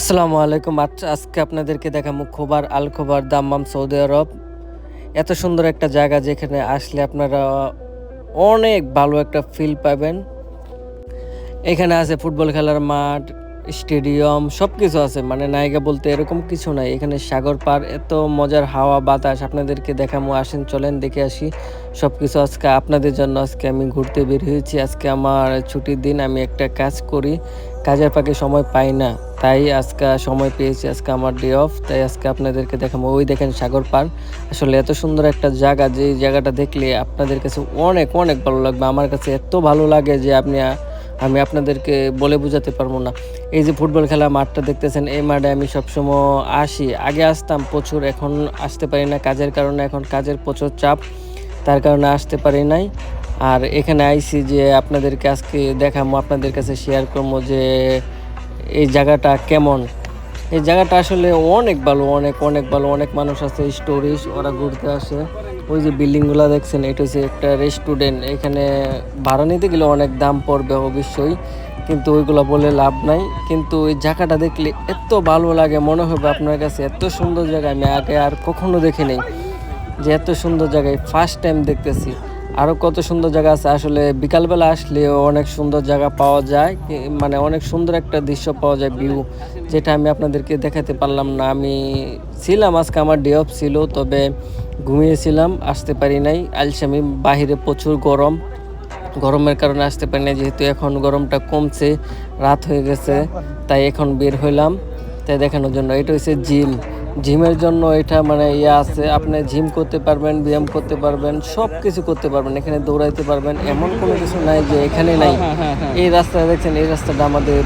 আসসালামু আলাইকুম। আজকে আপনাদেরকে দেখাবো খোবার আল খোবার দাম্মাম সৌদি আরব। এত সুন্দর একটা জায়গা যেখানে আসলে আপনারা অনেক ভালো একটা ফিল পাবেন। এখানে আছে ফুটবল খেলার মাঠ, স্টেডিয়াম সবকিছু আছে। মানে নায়িকা বলতে এরকম কিছু নাই। এখানে সাগর পার, এত মজার হাওয়া বাতাস আপনাদেরকে দেখাবো। আসেন চলেন দেখে আসি সবকিছু। আজকে আপনাদের জন্য আজকে আমি ঘুরতে বের হয়েছি। আজকে আমার ছুটির দিন, আমি একটা কাজ করি, কাজের ফাঁকে সময় পাই না, তাই আজকে সময় পেয়েছি। আজকে আমার ডে অফ, তাই আজকে আপনাদেরকে দেখাবো। ওই দেখেন সাগর পার, আসলে এত সুন্দর একটা জায়গা যে জায়গাটা দেখলে আপনাদের কাছে অনেক অনেক ভালো লাগবে। আমার কাছে এত ভালো লাগে যে আমি আপনাদেরকে বলে বোঝাতে পারবো না। এই যে ফুটবল খেলা মাঠটা দেখতেছেন, এই মাঠে আমি সবসময় আসি। আগে আসতাম প্রচুর, এখন আসতে পারি না কাজের কারণে। এখন কাজের প্রচুর চাপ, তার কারণে আসতে পারি নাই। আর এখানে আইছি যে আপনাদেরকে আজকে দেখাবো, আপনাদের কাছে শেয়ার করবো যে এই জায়গাটা কেমন। এই জায়গাটা আসলে অনেক ভালো, অনেক অনেক ভালো। অনেক মানুষ আছে টুরিস্ট, ওরা ঘুরতে আসে। ওই যে বিল্ডিংগুলো দেখছেন, এটা হচ্ছে একটা রেস্টুরেন্ট। এখানে ভাড়া নিতে গেলে অনেক দাম পড়বে অবশ্যই, কিন্তু ওইগুলো বলে লাভ নাই। কিন্তু এই জায়গাটা দেখলে এত ভালো লাগে, মনে হবে আপনার কাছে এত সুন্দর জায়গা আমি আগে আর কখনো দেখিনি। যে এত সুন্দর জায়গায় ফার্স্ট টাইম দেখতেছি। আরও কত সুন্দর জায়গা আছে, আসলে বিকালবেলা আসলে অনেক সুন্দর জায়গা পাওয়া যায়। মানে অনেক সুন্দর একটা দৃশ্য পাওয়া যায়, ভিউ, যেটা আমি আপনাদেরকে দেখাতে পারলাম না। আমি ছিলাম, আজকে আমার ডে অফ ছিল, তবে ঘুমিয়েছিলাম, আসতে পারি নাই। আলসামি বাহিরে প্রচুর গরম, গরমের কারণে আসতে পারি না। যেহেতু এখন গরমটা কমছে, রাত হয়ে গেছে, তাই এখন বের হইলাম তাই দেখানোর জন্য। এটা হচ্ছে জিম, জিমের জন্য এটা মানে আছে, আপনি জিম করতে পারবেন, ব্যায়াম করতে পারবেন, সব কিছু করতে পারবেন, এখানে দৌড়াইতে পারবেন। এমন কোনো কিছু নাই যে এখানে নাই। এই রাস্তা দেখছেন, এই রাস্তাটা আমাদের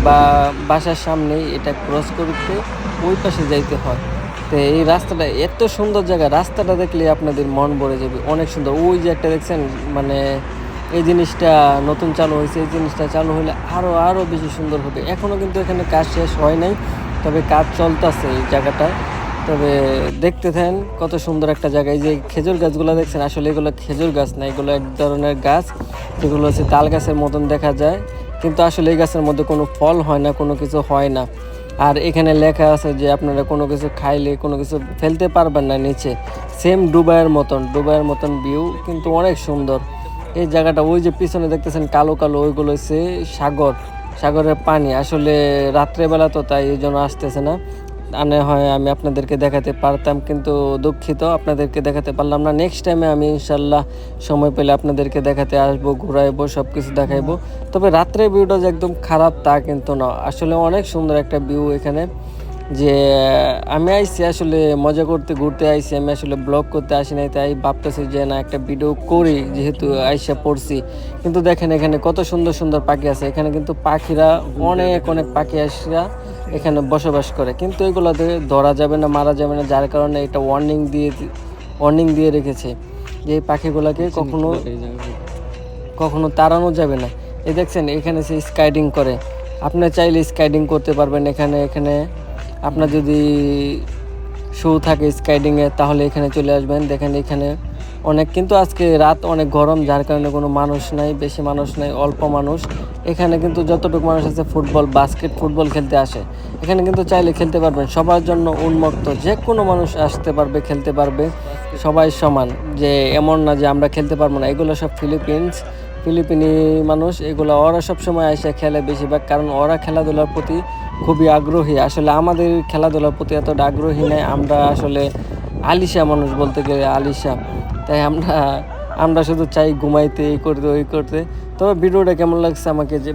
বাসার সামনেই, এটা ক্রস করতে ওই পাশে যাইতে হয়। তো এই রাস্তাটা এত সুন্দর জায়গা, রাস্তাটা দেখলে আপনাদের মন ভরে যাবে, অনেক সুন্দর। ওই যে একটা দেখছেন, মানে এই জিনিসটা নতুন চালু হয়েছে, এই জিনিসটা চালু হলে আরও বেশি সুন্দর হবে। এখনও কিন্তু এখানে কাজ শেষ হয় নাই, তবে কাজ চলতেছে এই জায়গাটায়। তবে দেখতে থাকেন কত সুন্দর একটা জায়গা। এই যে খেজুর গাছগুলো দেখছেন, আসলে এগুলো খেজুর গাছ না, এগুলো এক ধরনের গাছ, যেগুলো হচ্ছে তাল গাছের মতন দেখা যায়, কিন্তু আসলে এই গাছের মধ্যে কোনো ফল হয় না, কোনো কিছু হয় না। আর এখানে লেখা আছে যে আপনারা কোনো কিছু খাইলে কোনো কিছু ফেলতে পারবেন না নিচে। সেম ডুবাইয়ের মতন ভিউ, কিন্তু অনেক সুন্দর এই জায়গাটা। ওই যে পিছনে দেখতেছেন কালো কালো, ওইগুলো হচ্ছে সাগরের পানি। আসলে রাত্রেবেলা তো, তাই এই জন্য আসতেছে না। আনে হয় আমি আপনাদেরকে দেখাতে পারতাম, কিন্তু দুঃখিত, আপনাদেরকে দেখাতে পারলাম না। নেক্সট টাইমে আমি ইনশাল্লাহ সময় পেলে আপনাদেরকে দেখাতে আসবো, ঘুরাইবো, সব কিছু দেখাইবো। তবে রাত্রের ভিউটা যে একদম খারাপ তা কিন্তু না, আসলে অনেক সুন্দর একটা ভিউ এখানে। যে আমি আইছি আসলে মজা করতে, ঘুরতে আইছি, আমি আসলে ব্লগ করতে আসি নাই, তাই ভাবতেছি যে না একটা ভিডিও করি, যেহেতু আইসা পড়ছি। কিন্তু দেখেন এখানে কত সুন্দর সুন্দর পাখি আছে। এখানে কিন্তু পাখিরা অনেক অনেক পাখি আসা এখানে বসবাস করে, কিন্তু এগুলোতে ধরা যাবে না, মারা যাবে না, যার কারণে এটা ওয়ার্নিং দিয়ে রেখেছে যে এই পাখিগুলোকে কখনো কখনো তাড়ানো যাবে না। এই দেখছেন এখানে সে স্কাইডিং করে, আপনি চাইলে স্কাইডিং করতে পারবেন এখানে। আপনার যদি শো থাকে স্কাইডিংয়ে, তাহলে এখানে চলে আসবেন। দেখেন এখানে অনেক, কিন্তু আজকে রাত অনেক গরম, যার কারণে কোনো মানুষ নাই, বেশি মানুষ নাই, অল্প মানুষ। এখানে কিন্তু যতটুকু মানুষ আছে ফুটবল খেলতে আসে। এখানে কিন্তু চাইলে খেলতে পারবেন, সবার জন্য উন্মুক্ত, যে কোনো মানুষ আসতে পারবে, খেলতে পারবে, সবাই সমান। যে এমন না যে আমরা খেলতে পারবো না। এগুলো সব ফিলিপিনি মানুষ, এগুলো ওরা সবসময় এসে খেলে বেশিরভাগ, কারণ ওরা খেলাধুলার প্রতি খুবই আগ্রহী। আসলে আমাদের খেলাধুলার প্রতি এতটা আগ্রহী নেই, আমরা আসলে আলিশা মানুষ, বলতে গেলে আলিশা। তাই আমরা শুধু চাই ঘুমাইতে, এই করতে ওই করতে। তবে ভিডিওটা কেমন লাগছে আমাকে যে